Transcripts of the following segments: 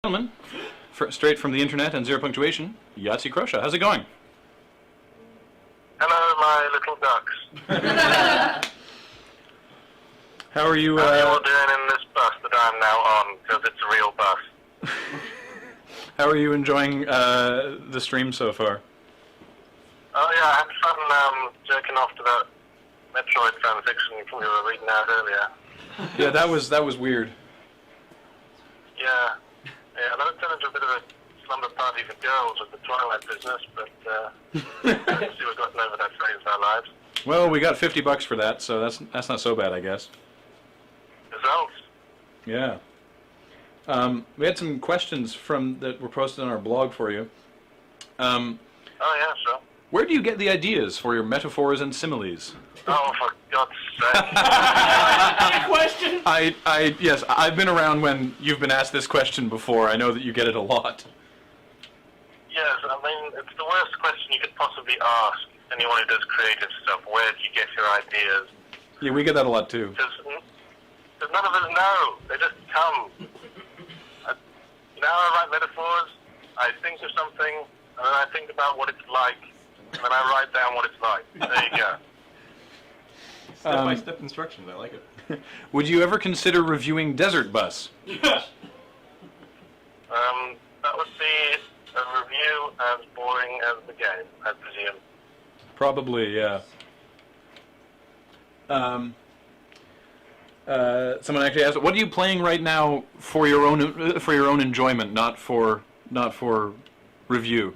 Gentlemen, straight from the internet and zero punctuation, Yahtzee Crusher. How's it going? Hello, my little ducks. How are you? How are you all doing in this bus that I'm now on? Because it's a real bus. How are you enjoying the stream so far? Oh yeah, I had fun jerking off to that Metroid fanfiction you were reading out earlier. Yeah, that was weird. Yeah, that turned into a bit of a slumber party for girls with the Twilight business, but I guess we've gotten over that phase of our lives. Well, we got $50 for that, so that's not so bad, I guess. Results? Yeah. We had some questions that were posted on our blog for you. Oh yeah, sure. Where do you get the ideas for your metaphors and similes? Oh, for God's sake. Question? Yes, I've been around when you've been asked this question before. I know that you get it a lot. Yes, I mean, it's the worst question you could possibly ask anyone who does creative stuff. Where do you get your ideas? Yeah, we get that a lot too. Because none of us know. They just come. Now I write metaphors, I think of something, and then I think about what it's like, and then I write down what it's like. There you go. Step-by-step instructions, I like it. Would you ever consider reviewing Desert Bus? That would be a review as boring as the game, I presume. Probably, yeah. Someone actually asked, "What are you playing right now for your own enjoyment, not for review?"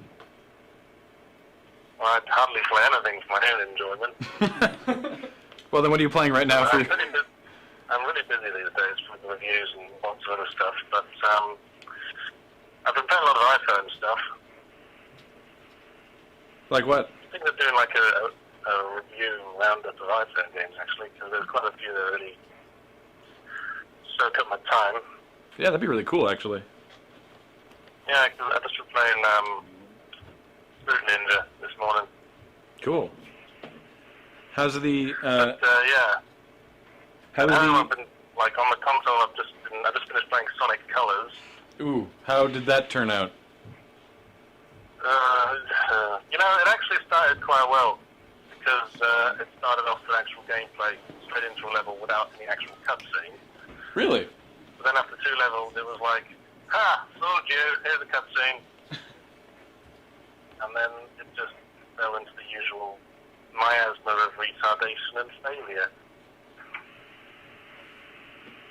Well, I'd hardly play anything for my own enjoyment. Well, then what are you playing right now? I'm really busy these days with reviews and all sort of stuff, but I've been playing a lot of iPhone stuff. Like what? I think they're doing like a review roundup of iPhone games, actually, because there's quite a few that really soak up my time. Yeah, that'd be really cool, actually. Yeah, because I just been playing Spirit Ninja this morning. Cool. How's the? Yeah. How I've been like on the console. I just finished playing Sonic Colors. Ooh, how did that turn out? It actually started quite well because it started off with actual gameplay straight into a level without any actual cutscene. Really? But then after 2 levels, it was like, ha, fooled you, here's a cutscene. And then it just fell into the usual miasma of retardation and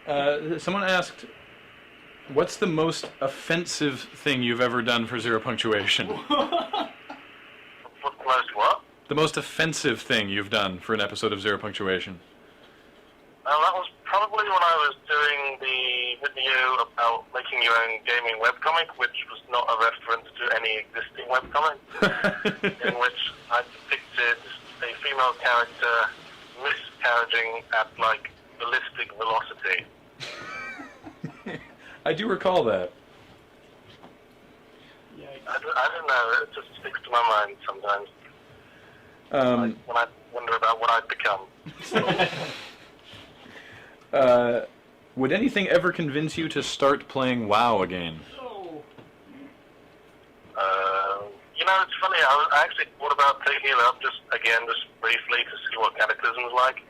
failure. Someone asked, "What's the most offensive thing you've ever done for zero punctuation?" What's the most what? The most offensive thing you've done for an episode of Zero Punctuation. That was probably when I was doing the video about making your own gaming webcomic, which was not a reference to any existing webcomic, in which I depicted a female character miscarriaging at, like, ballistic velocity. I do recall that. I don't know, it just sticks to my mind sometimes. Like when I wonder about what I've become. Would anything ever convince you to start playing WoW again? It's funny, I actually thought about taking it up just briefly to see what Cataclysm's like.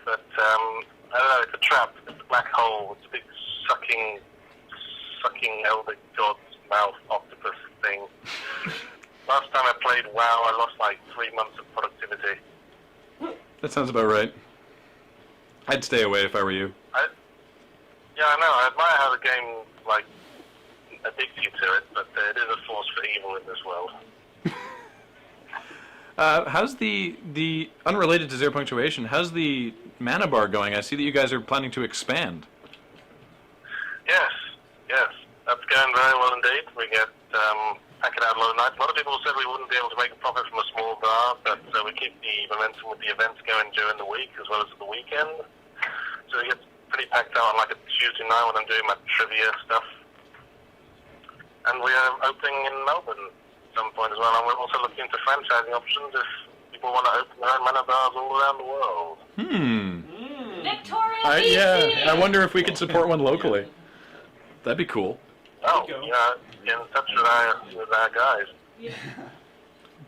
But, I don't know, it's a trap, it's a black hole, it's a big sucking elder god's mouth octopus thing. Last time I played WoW, I lost like 3 months of productivity. That sounds about right. I'd stay away if I were you. Yeah, I know. I admire how the game, like, addicts you to it, but it is a force for evil in this world. How's the unrelated to Zero Punctuation, how's the mana bar going? I see that you guys are planning to expand. Yes. That's going very well indeed. We get packing out a lot of nights. A lot of people said we wouldn't be able to make a profit from a small bar, but we keep the momentum with the events going during the week as well as at the weekend. So it gets pretty packed out on like a Tuesday night when I'm doing my trivia stuff. And we are opening in Melbourne at some point as well, and we're also looking into franchising options if people want to open their own mana bars all around the world. Victoria, BC! Yeah, I wonder if we could support one locally. That'd be cool. Oh, Go. yeah, get in touch with our guys.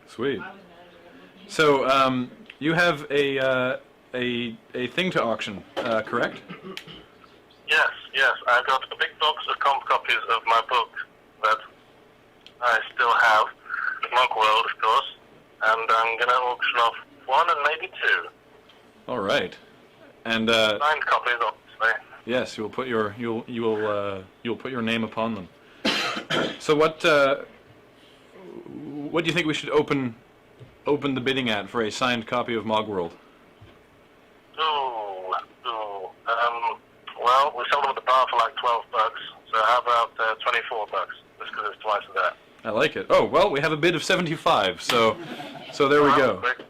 Sweet. So, you have a thing to auction, correct? Yes, I've got a big box of comp copies of my book that I still have, Monk World, of course, and I'm going to auction off one and maybe two. All right. And Signed copies, obviously. yes, you'll put your name upon them. So what do you think we should open the bidding at for a signed copy of Mogworld? Well, we sold them at the bar for like $12, so how about $24, just because it's twice of that. I like it. Oh, well, we have a bid of 75, so there we go. Quick.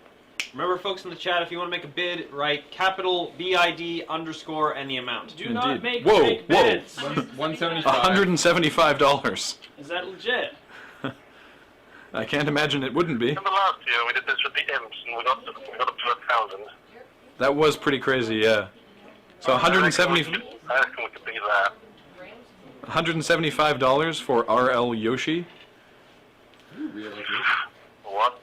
Remember, folks in the chat, if you want to make a bid, write capital BID underscore and the amount. Do not Indeed. make Whoa, fake whoa. bids. $175. $175. Is that legit? I can't imagine it wouldn't be. Remember last year we did this with the imps and we got up to 1,000. That was pretty crazy, yeah. So I reckon we could beat that. $175 for RL Yoshi. Really? What?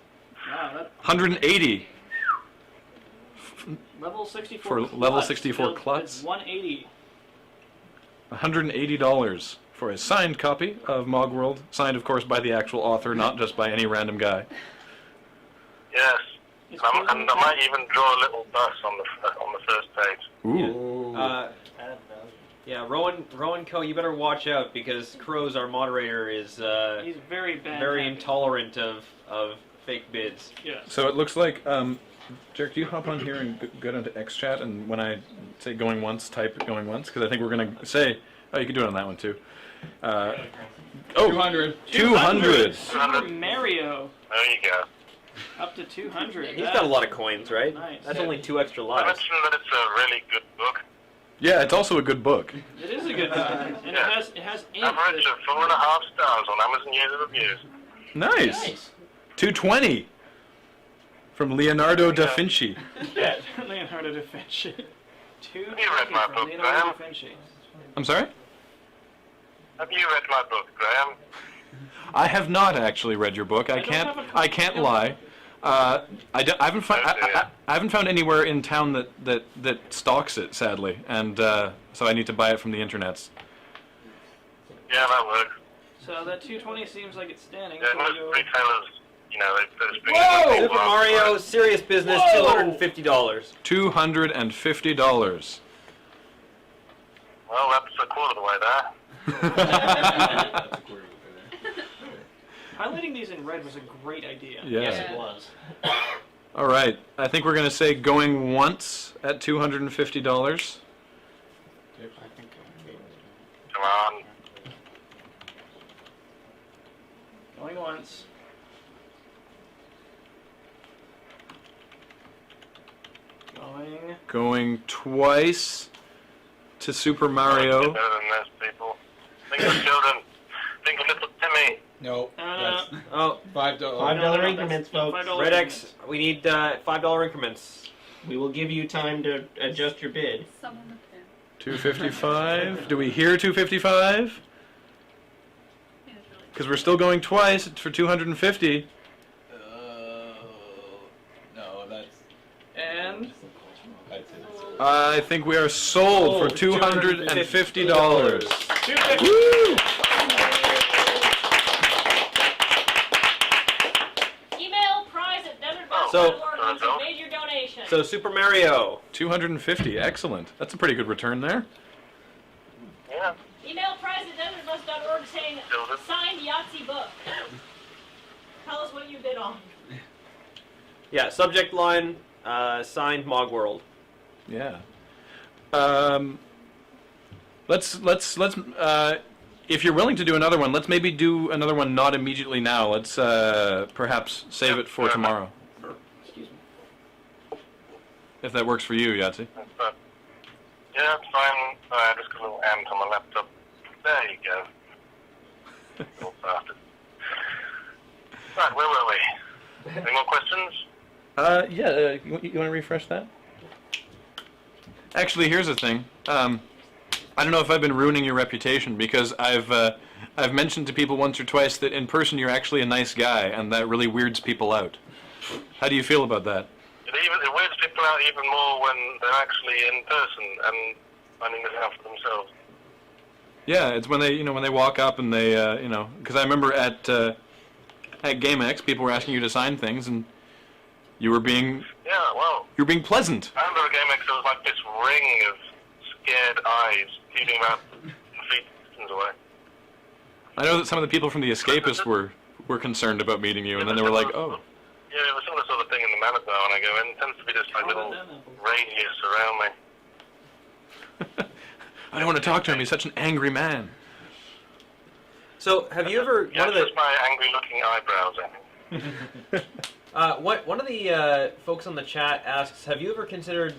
Wow, that 180 level 64 For klutz. level 64 It's klutz? 180. $180 for a signed copy of Mogworld, signed, of course, by the actual author, not just by any random guy. Yes. It's And I might even draw a little bus on the first page. Ooh. Yeah, Rowan Co., you better watch out because Crow's, our moderator, is He's very bad. very intolerant of fake bids. Yes. So it looks like, Jarek, do you hop on here and go down to XChat, and when I say going once, type going once? Because I think we're going to say, oh, you can do it on that one too. 200. 200. Super Mario. There you go. Up to 200. He's got a lot of coins, right? Nice. That's only 2 extra I lives. mentioned that it's a really good book. Yeah, it's also a good book. It is a good book. And Yeah. it has Average of 4.5 stars on Amazon User Reviews. Nice. Nice. 220 from Leonardo da Vinci. Yeah, Leonardo da Vinci. you read my book, Leonardo da Graham? Vinci. I'm sorry? Have you read my book, Graham? I have not actually read your book. I can't lie. I haven't found anywhere in town that stocks it, sadly, and so I need to buy it from the internets. Yeah, that works. So that 220 seems like it's standing. Yeah, So most we go- retailers, they're just Whoa! Super Mario, serious business, Whoa! $250. $250. Well, that's a quarter of the way there. Highlighting these in red was a great idea. Yeah. Yes, it was. All right. I think we're gonna say going once at $250. Come on. Going once. Going. Going twice to Super Better Mario. than most people. Think of children. Think of little Timmy. No, that's Oh, $5. $5 increments, folks. $5 Red increments. X, we need $5 increments. We will give you time to adjust your bid. 255. Do we hear 255? Because we're still going twice for 250. No, that's. And I think we are sold for $250. 250. Woo! Email prize at So- desert.org once you've made your donation. So Super Mario. 250. Excellent. That's a pretty good return there. Yeah. Email prize at desertbus.org saying Children. signed Yahtzee book. Tell us what you bid on. Yeah, subject line, signed Mogworld. Yeah. Let's if you're willing to do another one, let's maybe do another one not immediately now. Let's perhaps save it for tomorrow. Excuse me. If that works for you, Yahtzee. Yeah, it's fine. I just got a little ant on my laptop. There you go. Little bastard. Right, where were we? Any more questions? Yeah, you want to refresh that? Actually, here's the thing. I don't know if I've been ruining your reputation because I've I've mentioned to people once or twice that in person you're actually a nice guy, and that really weirds people out. How do you feel about that? It weirds people out even more when they're actually in person and finding this out for themselves. Yeah, it's when they, when they walk up and they, because I remember at GameX, people were asking you to sign things, and you were being pleasant. I remember at GameX there was like this ring of scared eyes leading about feet distance away. I know that some of the people from The Escapists were concerned about meeting you, and then they were like, oh. Yeah, it was similar sort of thing in the Manor when I go in. It tends to be this like little radius around me. I don't want to talk to him, he's such an angry man. So, have you ever... Yeah, one of the just my angry-looking eyebrows, I think. one of the folks on the chat asks, have you ever considered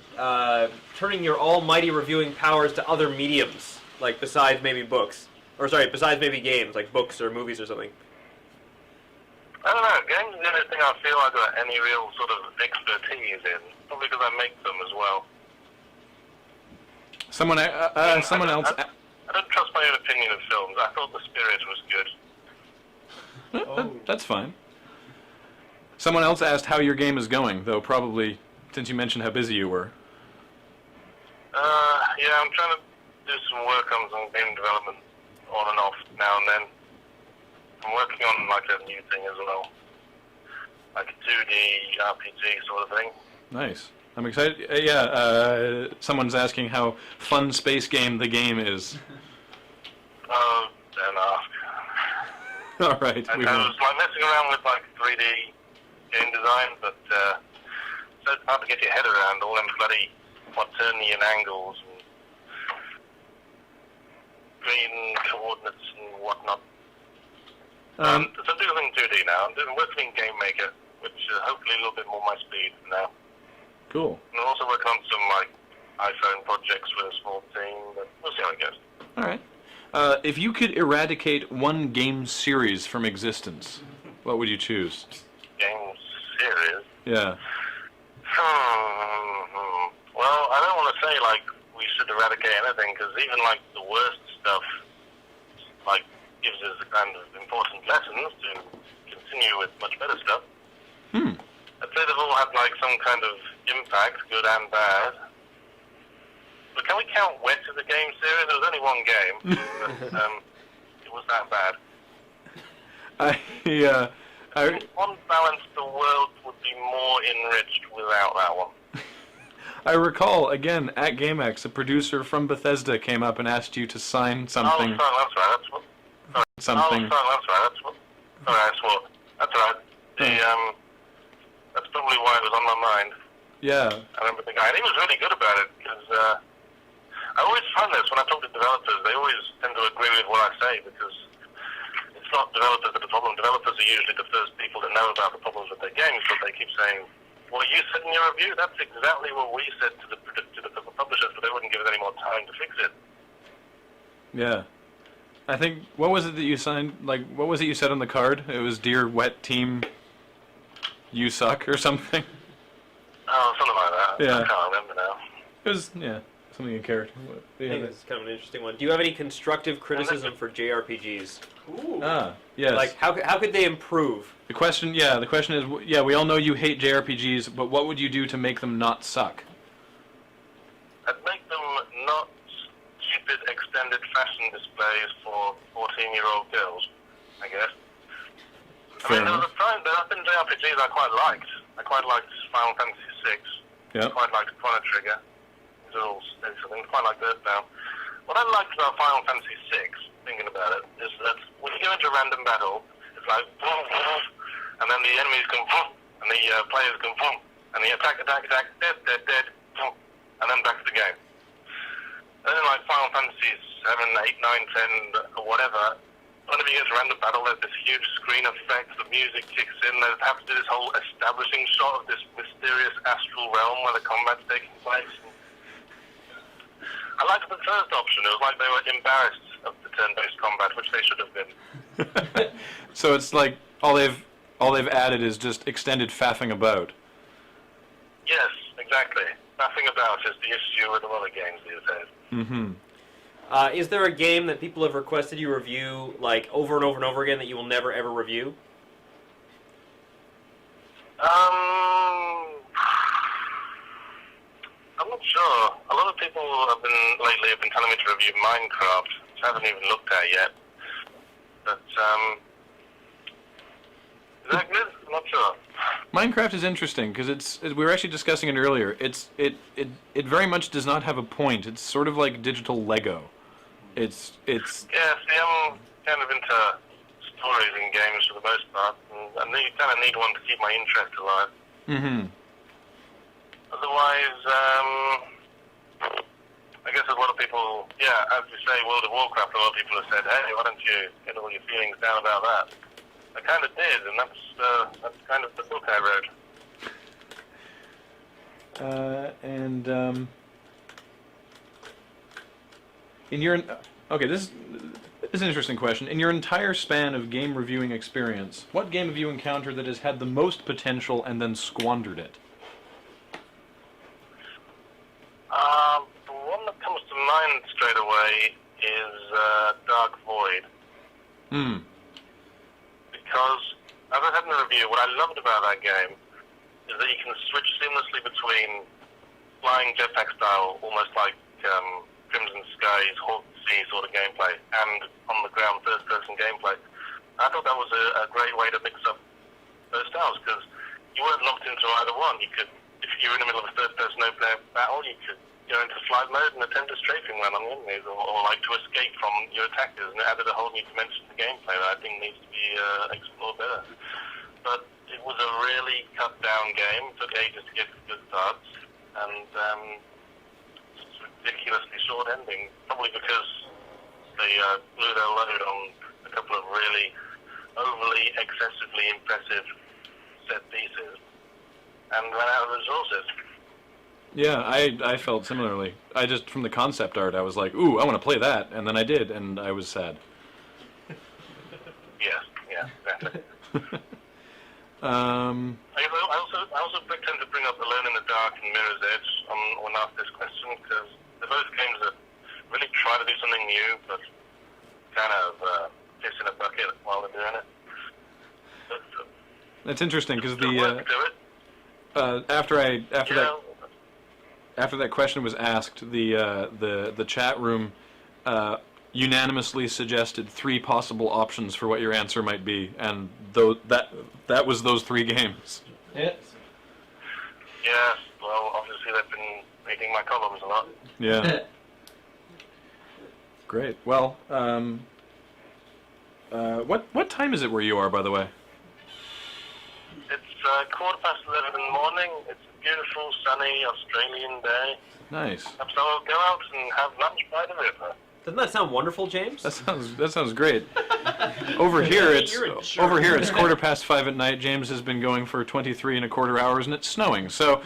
turning your almighty reviewing powers to other mediums, like besides maybe books? Or sorry, besides maybe games, like books or movies or something? I don't know, games is the only thing I feel I've got any real sort of expertise in. Probably because I make them as well. Someone else... I don't trust my own opinion of films. I thought The Spirit was good. That's fine. Someone else asked how your game is going, though probably since you mentioned how busy you were. Yeah, I'm trying to do some work on some game development on and off now and then. I'm working on like a new thing as well. Like a 2D RPG sort of thing. Nice. I'm excited. Someone's asking how fun space game the game is. Oh, don't ask. All right. I was like messing around with like 3D game design, but so it's hard to get your head around all them bloody quaternion angles and green coordinates and whatnot. So I'm doing 2D now. I'm working in Game Maker, which is hopefully a little bit more my speed now. Cool. And I'm also working on some like iPhone projects with a small team, but we'll see how it goes. All right. If you could eradicate one game series from existence, what would you choose? Game series? Yeah. Well, I don't want to say like we should eradicate anything, because even like the worst stuff like gives us the kind of important lessons to continue with much better stuff. I'd say they've all had like some kind of impact, good and bad. But can we count Wet as a game series? There was only one game, but it was that bad. One balance, the world would be more enriched without that one. I recall, again, at GameX, a producer from Bethesda came up and asked you to sign something. Oh, sorry, that's right. That's what. Sorry. Something. Oh, sorry, that's right. That's what. Sorry, I swore. That's right. That's probably why it was on my mind. Yeah. I remember the guy, and he was really good about it, because I always find this when I talk to developers, they always tend to agree with what I say, because it's not developers that are the problem. Developers are usually the first people to know about the problems with their games, but they keep saying, well, you said in your review, that's exactly what we said to the publishers, but they wouldn't give us any more time to fix it. Yeah. I think, what was it that you signed, like, what was it you said on the card? It was, Dear Wet Team, you suck, or something? Oh, something like that. Yeah. I can't remember now. It was, yeah, something you cared. I think this is kind of an interesting one. Do you have any constructive criticism for JRPGs? Ooh. Yes. Like, how could they improve? The question is, we all know you hate JRPGs, but what would you do to make them not suck? I'd make them not stupid extended fashion displays for 14-year-old girls, I guess. Fair enough. There have been JRPGs I quite liked. I quite liked Final Fantasy VI. Yeah. I quite liked Chrono Trigger. These are all something quite like Earthbound. What I liked about Final Fantasy VI, thinking about it, is that when you go into a random battle, it's like boom, boom, and then the enemies come boom, and the players come boom, and the attack, dead, boom, and then back to the game. And then like Final Fantasy 7, 8, 9, 10, or whatever, whenever you get to random battle, there's this huge screen effect, the music kicks in, they have to do this whole establishing shot of this mysterious astral realm where the combat's taking place. I liked the first option. It was like they were embarrassed of the turn-based combat, which they should have been. So it's like all they've added is just extended faffing about. Yes, exactly. Faffing about is the issue with a lot of games these days. Mm-hmm. Is there a game that people have requested you review like over and over and over again that you will never ever review? I'm not sure. A lot of people lately have been telling me to review Minecraft, which I haven't even looked at yet. But is that good? I'm not sure. Minecraft is interesting because we were actually discussing it earlier. It very much does not have a point. It's sort of like digital Lego. It's Yeah, see, I'm kind of into stories in games for the most part, and you kind of need one to keep my interest alive. Mm-hmm. Otherwise, I guess a lot of people, as you say, World of Warcraft, a lot of people have said, hey, why don't you get all your feelings down about that? I kind of did, and that's kind of the book I wrote. In your this is an interesting question. In your entire span of game reviewing experience, what game have you encountered that has had the most potential and then squandered it? The one that comes to mind straight away is Dark Void. Hmm. Because, as I said in the review, what I loved about that game is that you can switch seamlessly between flying jetpack style, almost like Crimson Skies, Hawk Sea sort of gameplay, and on the ground third-person gameplay. I thought that was a great way to mix up those styles, because you weren't locked into either one. You could, if you were in the middle of a third-person open-air battle, you could go into flight mode and attempt a strafing run on the enemies, or like to escape from your attackers, and it added a whole new dimension to gameplay that I think needs to be explored better. But it was a really cut-down game. It took ages to get to good starts, and it's a ridiculously short ending, probably because they blew their load on a couple of really overly, excessively impressive set pieces, and ran out of resources. Yeah, I felt similarly. I just, from the concept art, I was like, ooh, I want to play that, and then I did, and I was sad. Yeah, exactly. I also tend to bring up Alone in the Dark and Mirror's Edge when asked this question, because they're both games that really try to do something new, but kind of piss in a bucket while they're doing it. But, That's interesting because after that question was asked, the chat room unanimously suggested 3 possible options for what your answer might be, and that was those 3 games. Yeah. Yes, well, obviously they've been reading my columns a lot. Yeah. Great. Well, what time is it where you are, by the way? It's 11:15 in the morning. It's a beautiful, sunny Australian day. Nice. So I'll go out and have lunch by the river. Doesn't that sound wonderful, James? That sounds great. Over here it's 5:15 at night. James has been going for 23 1/4 hours, and it's snowing. So,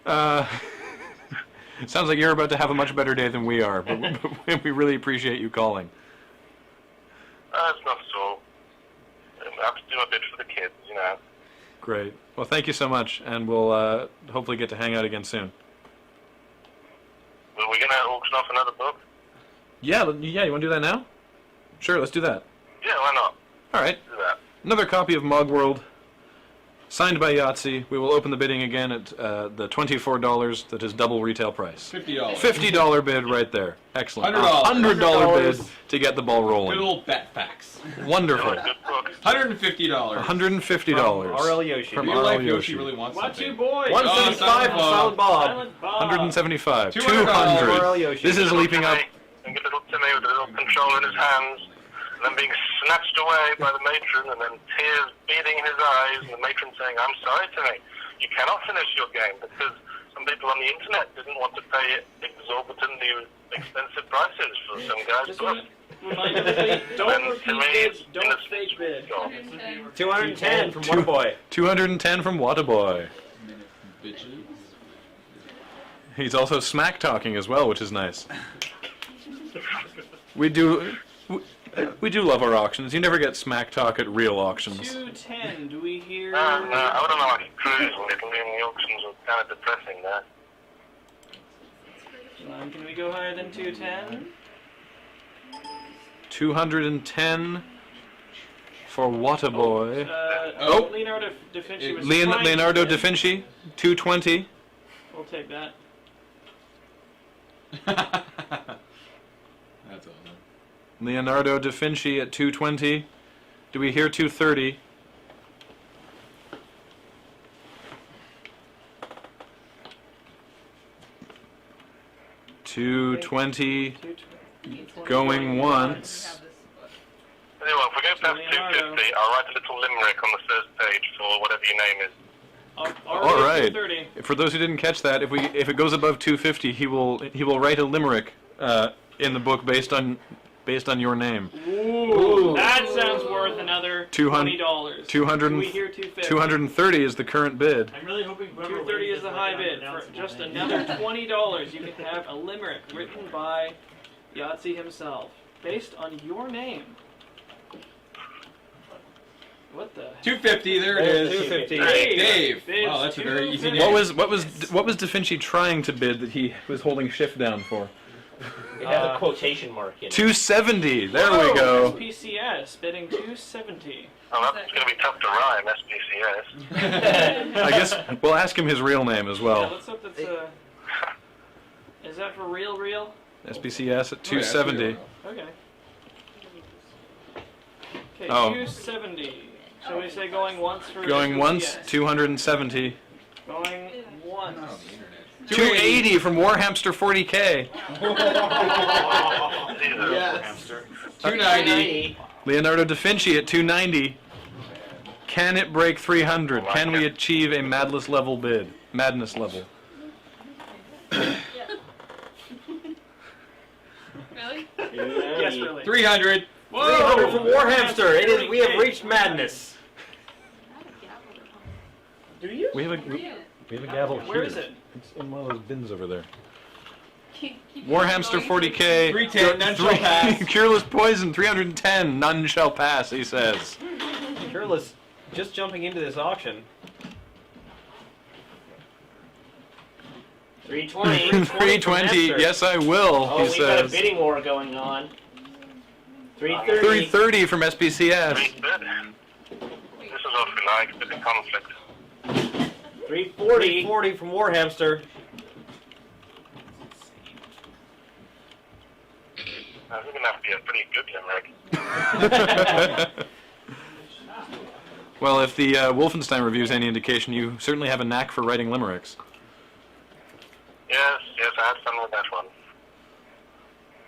it sounds like you're about to have a much better day than we are. But we really appreciate you calling. It's not so. I have to do a bit for the kids, you know. Great. Well, thank you so much, and we'll hopefully get to hang out again soon. Are we going to auction off another book? Yeah. You want to do that now? Sure. Let's do that. Yeah, why not? All right. Do that. Another copy of Mogworld, signed by Yahtzee. We will open the bidding again at the $24. That is double retail price. $50. $50 bid right there. Excellent. $100. $100 bid to get the ball Good rolling. old bet facts. Wonderful. Good book. $150. $150 RL Yoshi. From Real RL life Yoshi Yoshi. really wants What something. two boys? 175 from Silent Bob. Silent Bob. 175. $200. 200. Yoshi. This is leaping up. And get little Timmy with a little controller in his hands, and then being snatched away by the matron, and then tears beading in his eyes, and the matron saying, "I'm sorry, Timmy, you cannot finish your game because some people on the internet didn't want to pay exorbitantly expensive prices for some guy's book." Remind everybody, don't And repeat Timmy bids, in don't a fake bid. 210 from Wonderboy. 210 from Wataboy. Bitches. He's also smack talking as well, which is nice. We do love our auctions. You never get smack talk at real auctions. 210, do we hear? No, I wouldn't know like cruise a little, and the auctions were kind of depressing there. Can we go higher than 210? 210 for Waterboy. Oh, Leonardo da Vinci was trying to Leonardo da win. Vinci, 220. We'll take that. That's awesome. Leonardo da Vinci at 220. Do we hear 230? $220 going once. Anyway, if we go past Leonardo. 250, I'll write a little limerick on the first page for whatever your name is. All right. 230. For those who didn't catch that, if it goes above 250, he will write a limerick in the book based on your name. Ooh, that sounds worth another $20. 200 Do we hear 250? 230 is the current bid. I'm really hoping whoever 230 wins is the like high an bid. For announcement just thing. another $20, you can have a limerick written by Yahtzee himself, based on your name. What the? 250. There it is. 250. Dave. Bids Wow, that's a very easy 250. name. What was Da Vinci trying to bid that he was holding shift down for? It has a quotation mark in it. 270. There Whoa, we go. SPCS bidding 270. Oh, that's going to be tough to rhyme, SPCS. I guess we'll ask him his real name as Yeah, well. let's hope that's is that for real? SBCS at Oh, yeah, 270. Okay. Okay, Oh. 270. Shall we say going once for Going once, SPCS? 270. Going once. Not on the internet. 280 from Warhamster 40K. Yes. 290. Leonardo da Vinci at 290. Can it break 300? Can we achieve a madness level bid? Madness level. Really? Yes, really. 300. 300 from Warhamster. It is. We have reached madness. Do you? We have a gavel here. Where is it? It's in one of those bins over there. Keep Warhamster going. 40K. 310. None shall pass. Cureless Poison 310. None shall pass, he says. Cureless, just jumping into this auction. 320. 320. Master. Yes, I will, Oh, he we've got a says. bidding war going on. 330. 330 from SPCS. Great bid. This is what we like, bit of conflict. 340. 340 from Warhamster. This is going to have to be a pretty good limerick. Well, if the Wolfenstein review is any indication, you certainly have a knack for writing limericks. Yes, I had fun with that one.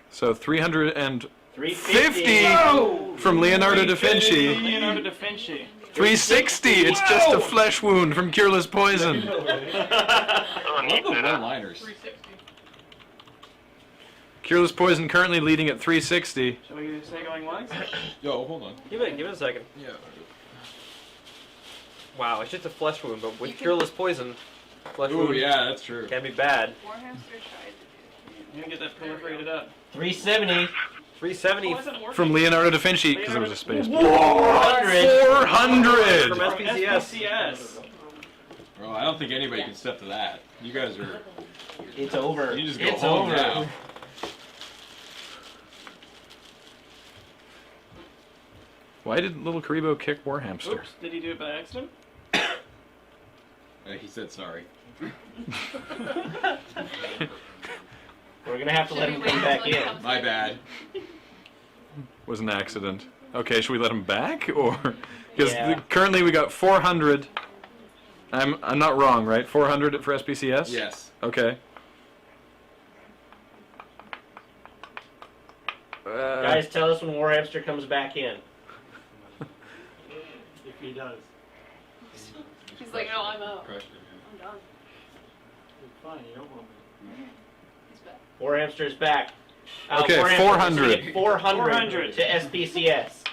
So 350 350. from Leonardo da Vinci. Leonardo da Vinci. 360. It's just a flesh wound from Cureless Poison. Oh, I neat love the bid. one-liners. Cureless Poison currently leading at 360. Shall we say going once? Yo, hold on. Give it a second. Yeah. Wow, it's just a flesh wound, but with You can- Cureless Poison, flesh Ooh, wound yeah, that's true. can be bad. Warhamster tried to I'm gonna get that proliferated up. 370. 370 Oh, isn't it working? From Leonardo da Vinci, because there was a space. 400. 400! from From SPCS. SPCS. Bro, I don't think anybody can step to that. You guys are. It's over. You just go it's home over. now. Why did Little Karibo kick Warhamster? Oops, did he do it by accident? He said sorry. We're gonna have to let him come back in. My bad. Was an accident. Okay, should we let him back, or because Yeah. currently we got 400. I'm not wrong, right? 400 for SPCS. Yes. Okay. Guys, tell us when Warhamster comes back in. If he does. He's like, no, I'm out. Crushed it. I'm done. Fine, you don't want me. He's back. Warhamster's back. Okay, Warhamster, 400. let's get 400 400. to SPCS.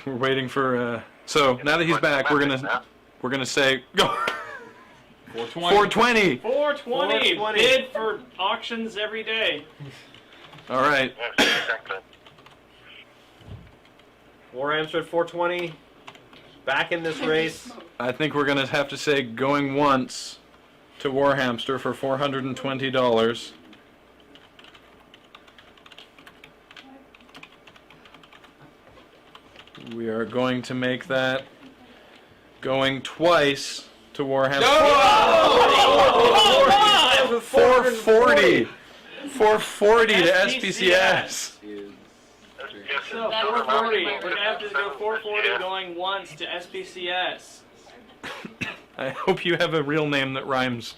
We're waiting for. So now that he's back, we're gonna say go 420. 420. 420. 420. Bid for auctions every day. All right. Yes, exactly. Warhamster at 420. Back in this race. I think we're gonna have to say going once. to Warhamster for $420. We are going to make that going twice to Warhammer. Oh, 440. 440 to SPCS. So 440. We're gonna have to go 440 going once to SPCS. I hope you have a real name that rhymes.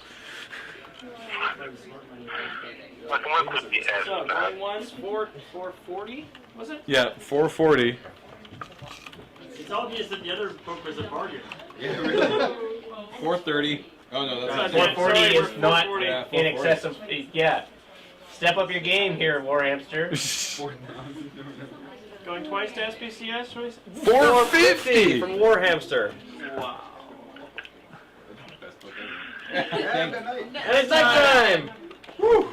I can work with the S. So going once 440 was it? Yeah, 440. It's obvious that the other book was a bargain. Yeah, really. 430. Oh no, that's not 440 Sorry, is we're not 440. Yeah, in excess of. Yeah. Step up your game here, Warhamster. Going twice to SPCS, Royce? 450 from Warhamster. Wow. And it's nighttime! Woo!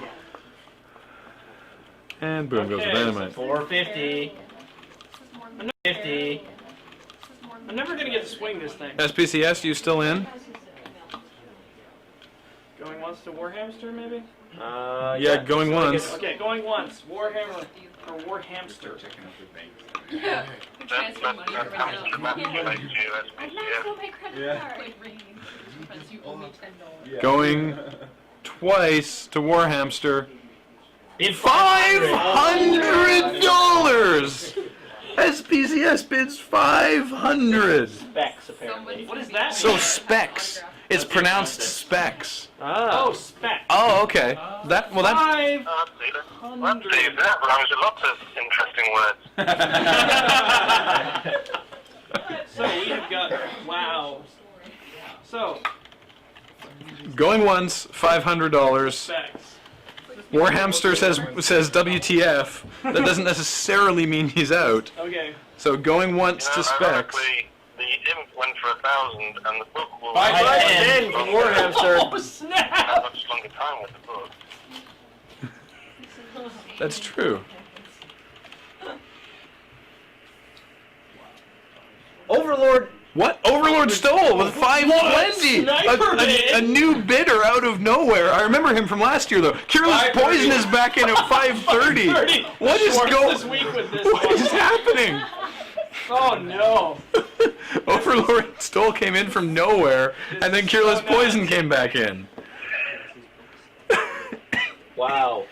And boom goes the Okay. dynamite. 450. 50. I'm never gonna get to swing this thing. SPCS, you still in? Going once to Warhamster, maybe? Yeah, going once. Okay, going once. Warhammer or Warhamster. Yeah. That's how much the match relates to I'm not SPCS. going my credit card. Because you owe me $10. Going twice to Warhamster. Bid $500! SPCS bids 500. Specs, apparently. What is that? So specs. It's pronounced specs. Oh, spec. Oh, okay. That well that Five. Let's see that rhymes with lots of interesting words. So we have got wow. So going once, $500. specs. Warhamster says WTF. That doesn't necessarily mean he's out. Okay. So going once to specs. Ironically, the imp went for 1,000, and the book will 510 from Warhamster. Oh snap! have much longer time with the book. That's true. Overlord. What? Overlord stole with 520! Sniper A new bidder out of nowhere. I remember him from last year though. Careless 530. Poison is back in at 530. What is Schwartz going? this week with this What one. is happening? Oh no! Overlord Stole came in from nowhere, and then Careless Poison came back in. Wow.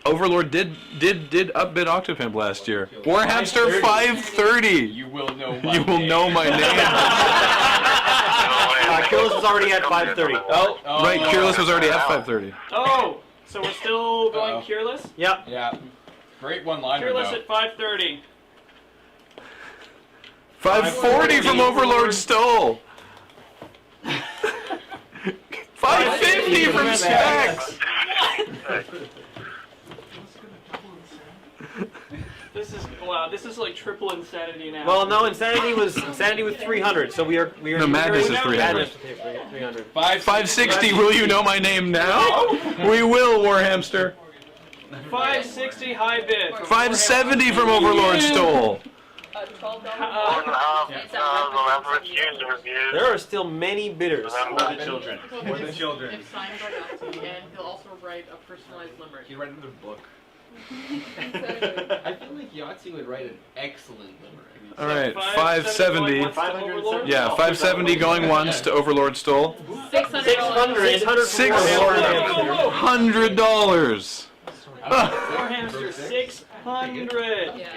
Overlord did upbid Octopimp last year. Warhamster 530. You will know my You will know my name. Careless was already at 530. Oh, right. no. Careless was already at 530. Oh, so we're still going Uh-oh. Careless? Yep. Yeah. Great one-liner Careless though. at 530. 540 from Overlord Stole. 550 from Specs. This is wow. This is like triple insanity now. Well, no, Insanity was 300, so we are No, Madness is 300. Madness is 300. 560. Will you know my name now? We will, Warhamster. 560 high bid. 570 from Overlord Stole. $12. 1.5 on average user reviews. There are still many bidders. Remember, the children. For the children. If signed by Yahtzee, and he'll also write a personalized limerick. You write another book. I feel like Yahtzee would write an excellent limerick. All right, 570 going 570. once to Overlord? Yeah, 570 going once to Overlord Stole. $600. 600 $100. Warhamster 600. Yeah.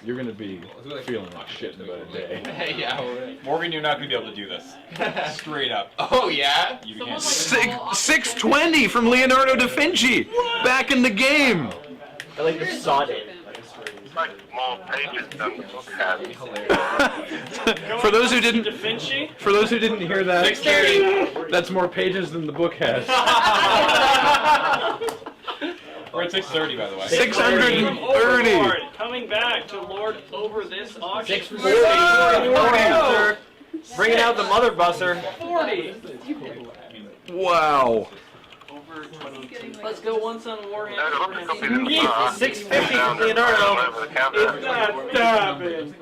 You're gonna be feeling like shit in about a day. Hey, yeah. Morgan, you're not gonna be able to do this. Straight up. Oh yeah. You can't. 620 from Leonardo da Vinci, back in the game. I like the sod it. it's like more pages than the book has. For those who Da didn't, Vinci. for those who didn't hear that, 630. that's more pages than the book has. We're at 630, by the way. 630. Overlord coming back to lord over this auction. 640. Bringing out the mother buster. 40. Wow. Over 22. Let's go once on There's Warhammer. lots of copies in the bar. 650 Down from Leonardo. over the counter. It's not stopping.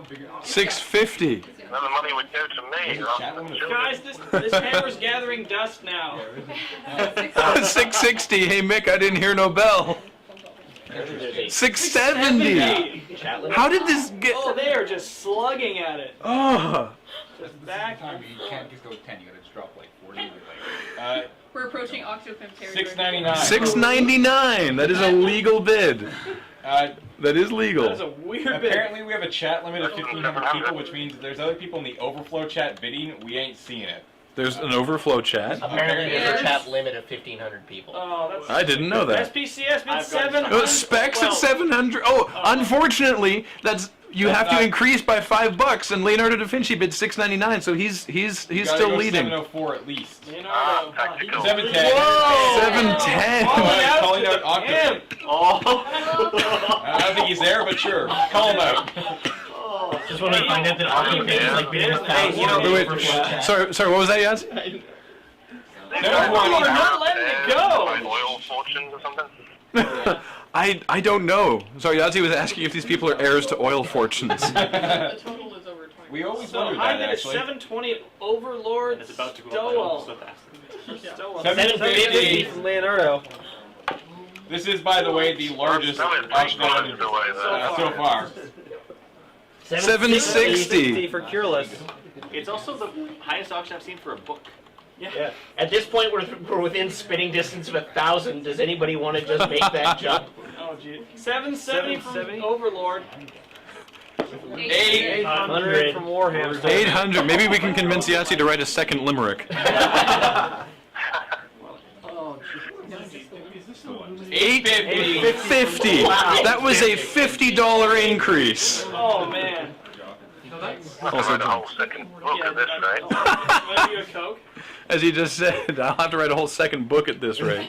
650. then the money would go to me. rather than the children. Guys, this hammer's gathering dust now. 660. Hey Mick, I didn't hear no bell. 670. Chat limit? How did this get? Oh, they are just slugging at it. Oh. Just back Time and you forth. can't just go with 10. You gotta just drop like 40. We're approaching Octopimp territory. $6.99. 699. That is a legal bid. That is legal. That is a weird bit. Apparently we have a chat limit of 1,500 people, which means if there's other people in the overflow chat bidding, we ain't seeing it. There's an overflow chat. Apparently there's a chat limit of 1,500 people. Oh, that's. I didn't know that. SPCS bid I've got 700. Oh, specs at 700. Oh, unfortunately, you have to increase by $5, and Leonardo da Vinci bid 699, so he's You gotta still go leading. 704 at least. Leonardo. Tactical. 710. Whoa! 710. Oh, calling out Octopus. Oh. I don't think he's there, but sure. Call him out. Just when we find out that Octopus is like bidding a thousand. you know, Wait, sorry, what was that, Yahtzee? They No, We're not letting it go. Like oil fortunes or something. I don't know. Sorry, Yahtzee was asking if these people are heirs to oil fortunes. The total is over 20. We always So wondered high that, bid is actually. 720 at Overlord And it's about to go up so Stowell. fast. Stowell. 750. from Leonardo. This is, by the way, the largest That was auction pretty close to the way so far. 760. for Cureless. It's also the highest auction I've seen for a book. Yeah. At this point, we're within spitting distance of 1,000. Does anybody want to just make that jump? Oh, gee. 770 from 770? Overlord. 800 from Warhammer. 800. Maybe we can convince Yahtzee to write a second limerick. Oh, 850. 50. That was a $50 increase. oh man. I can write a whole second book at this rate. Maybe a Coke? As he just said, I'll have to write a whole second book at this rate.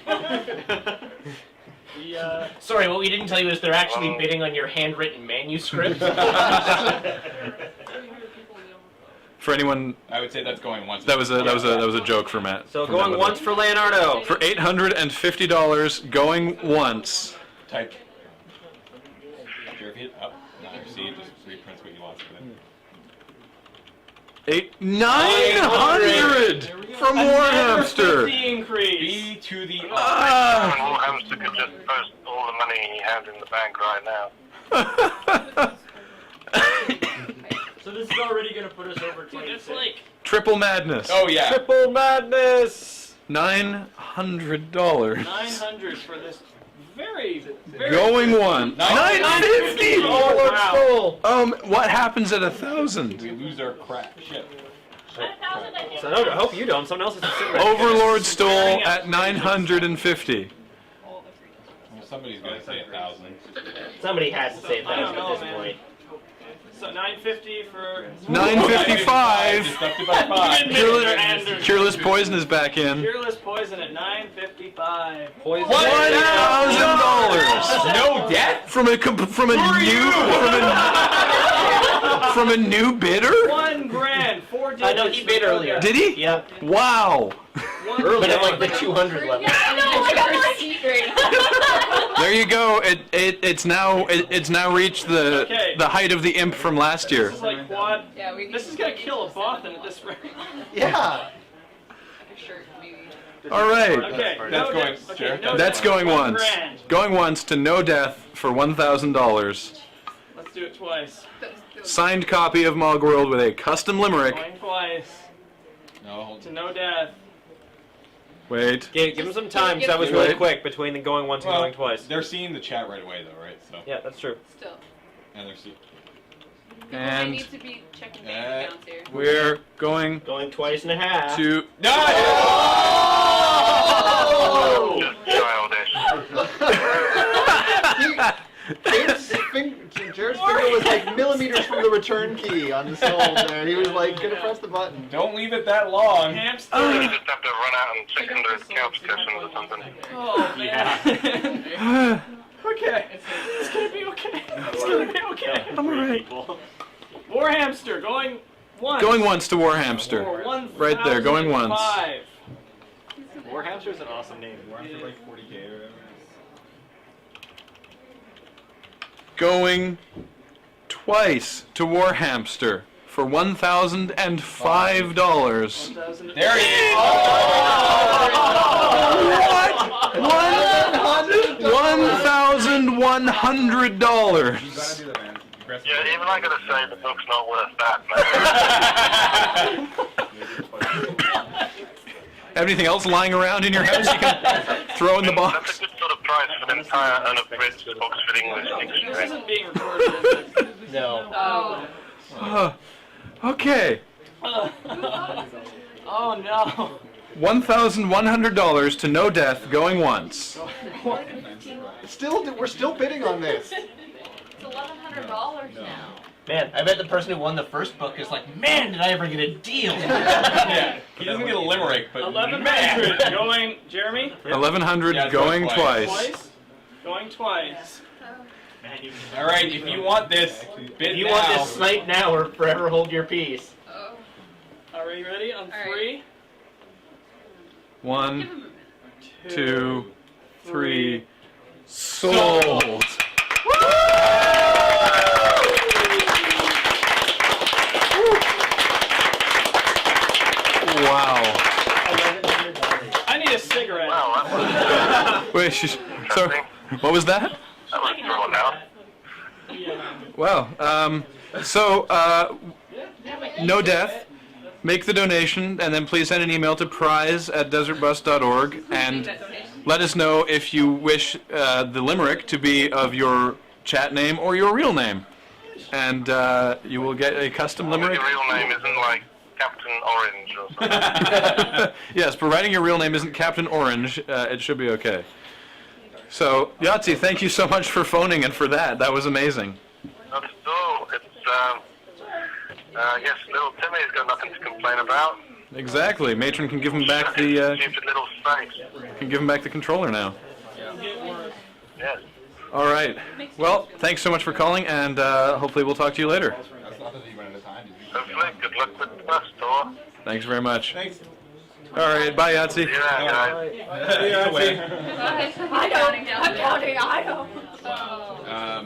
Sorry, what we didn't tell you is they're actually bidding on your handwritten manuscript. For anyone, I would say that's going once. that was a joke for Matt. So From going Matt once for Leonardo. for $850, going once. Type. Sure, if you hit up. No, see, it just reprints what you want. 900 from Warhamster. 50 increase. B to the Ah. Warhamster could just post all the money he has in the bank right now. So this is already going to put us over Dude, that's 26. like Triple madness. Oh yeah. Triple madness. $900. 900 for this very Going one. 950. Oh, Lord Stoll. What happens at 1,000? We lose our crap. Shit. So I hope you don't. Someone else has to sit right Overlord Stoll at 950. Well, somebody's gonna say 1,000. Somebody has to say I don't 1,000 know, at this man. point. So 950 for 955. Just up to about 5. Cureless Poison is back in. Fearless Poison at 955. Poison. $1,000 No death? from a new bidder. $1 grand, 4 digits. I know he bid earlier. Did he? Yep. Wow. But at like the 200 level. I got my seat right now. There you go. It's now reached the Okay. height of the imp from last year. This is like quad. Yeah, we This is gonna kill a Bothan at this rate. Yeah. Shirt, maybe. All right. Okay, That's no going- death. Okay, sure. no That's death. going $1 once. grand. Going once to no death for $1,000. Let's do it twice. Signed copy of Mogworld with a custom limerick. Going twice No, hold to no death. Wait. Give him some time, because that was really quick between the going once and going twice. They're seeing the chat right away, though, right? So. Yeah, that's true. Still. And they're seeing. People And might need to be checking bank accounts here. we're going Going twice and a half. to. No! Just childish. Jared's finger was like millimeters from the return key on the soul there. He was like gonna press the button. Don't leave it that long. Hamster. You just have to run out and check under his couch cushions or something. Oh man. Okay. It's gonna be okay. It's gonna be okay. I'm alright. Warhamster going once. Going once to Warhamster. For Right there, going once. 1,005. Warhamster is an awesome name. Warhamster like 40K or whatever. Going twice to Warhamster for $1,005. There he is. $1,100. You gotta do that, man. Yeah, even I gotta say the book's not worth that, man. Anything else lying around in your house you can throw in the That's box? a good sort of price for the entire unabridged Oxford English This dictionary. isn't being recorded, is it? No. Okay. Oh no. $1,100 to no death going once. We're still bidding on this. It's $1,100 now. Man, I bet the person who won the first book is like, man, did I ever get a deal? Yeah, he doesn't get a limerick, but 1,100 going, Jeremy? 1,100 Yeah, going twice. Twice? Going twice. All right, if you want this, bid If you now. want this snipe now or forever hold your peace. Are we ready on right. 3? 1, 2, 3. Sold. Wow. I need a cigarette. Wow, that Wait, so what was that? was thrown out. Wow. No death. Make the donation, and then please send an email to prize@desertbus.org, and let us know if you wish the limerick to be of your chat name or your real name, and you will get a custom limerick. Your real name isn't like Captain Orange or something. Yes, providing your real name isn't Captain Orange, it should be okay. So, Yahtzee, thank you so much for phoning and for that. That was amazing. Not at all. It's, I guess little Timmy's got nothing to complain about. Exactly. Matron can give him back the Stupid little snakes. can give him back the controller now. Yes. All right. Well, thanks so much for calling, and hopefully we'll talk to you later. That's not that you went out of time, did you? Hopefully, good luck with the bus tour. Thanks very much. Thanks. All right. Bye, Yahtzee. See you around, guys. Either way. I don't. I'm counting. I don't. Um,